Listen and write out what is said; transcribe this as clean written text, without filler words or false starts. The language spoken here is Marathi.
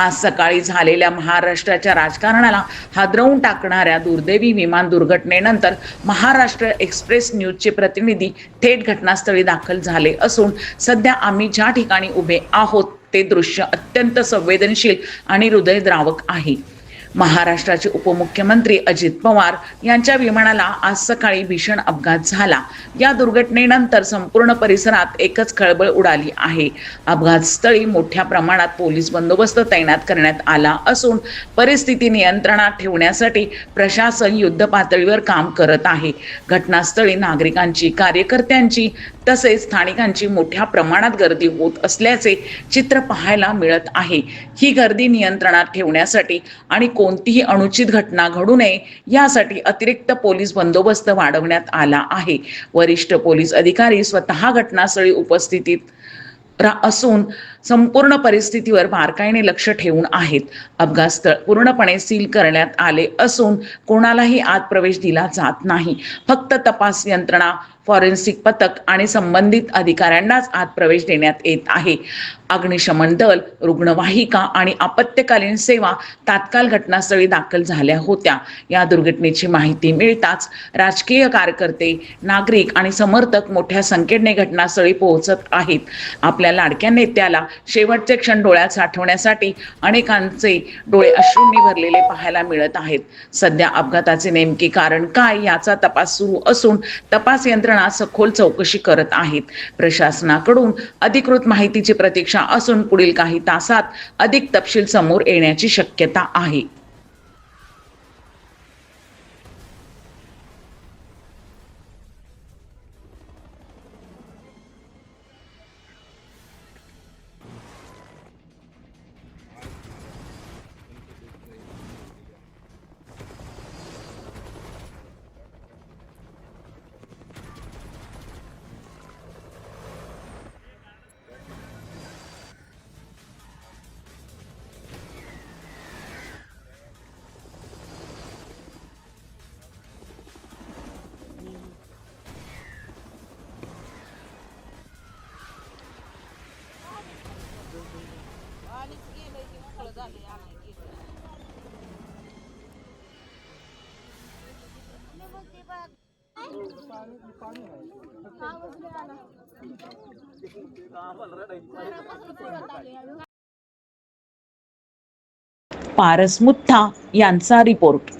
आज सकाळी झालेल्या महाराष्ट्राच्या राजकारणाला हादरवून टाकणाऱ्या दुर्दैवी विमान दुर्घटनेनंतर महाराष्ट्र एक्सप्रेस न्यूजचे प्रतिनिधी थेट घटनास्थळी दाखल झाले असून सध्या आम्ही ज्या ठिकाणी उभे आहोत ते दृश्य अत्यंत संवेदनशील आणि हृदयद्रावक आहे। महाराष्ट्राचे उपमुख्यमंत्री अजित पवार यांच्या विमानाला आज सकाळी भीषण अपघात झाला। या दुर्घटनेनंतर संपूर्ण परिसरात एकच खळबळ उडाली आहे। अपघातस्थळी मोठ्या प्रमाणात पोलीस बंदोबस्त तैनात करण्यात आला असून परिस्थिती नियंत्रणात ठेवण्यासाठी प्रशासन युद्धपातळीवर काम करत आहे। घटनास्थळी नागरिकांची, कार्यकर्त्यांची तसेच स्थानिकांची मोठ्या प्रमाणात गर्दी होत असल्याचे चित्र पाहायला मिळत आहे। ही गर्दी नियंत्रणात ठेवण्यासाठी आणि कोणतीही अनुचित घटना घडू नये यासाठी अतिरिक्त पोलीस बंदोबस्त वाढवण्यात आला आहे। वरिष्ठ पोलीस अधिकारी स्वतः घटनास्थळी उपस्थित असून संपूर्ण परिस्थितीवर बारकाईने लक्ष ठेवून आहेत। अपघातस्थळ पूर्णपणे सील करण्यात आले असून कोणालाही आत प्रवेश दिला जात नाही। फक्त तपास यंत्रणा, फॉरेन्सिक पथक आणि संबंधित अधिकाऱ्यांनाच आत प्रवेश देण्यात येत आहे। अग्निशमन दल, रुग्णवाहिका आणि आपत्कालीन सेवा तात्काळ घटनास्थळी दाखल झाल्या होत्या। या दुर्घटनेची माहिती मिळताच राजकीय कार्यकर्ते, नागरिक आणि समर्थक मोठ्या संख्येने घटनास्थळी पोहोचत आहेत। आपल्या लाडक्या नेत्याला शेवटचे क्षण डोळ्यात साठवण्यासाठी अनेकांचे डोळे अश्रूंनी भरलेले पाहायला मिळत आहेत। सध्या अपघाताचे नेमके कारण काय याचा तपास सुरू असून तपास यंत्रणा सखोल चौकशी करत आहेत। प्रशासनाकडून अधिकृत माहितीची प्रतीक्षा असून पुढील काही तासात अधिक तपशील समोर येण्याची शक्यता आहे। पारस मुत्था यांचा रिपोर्ट।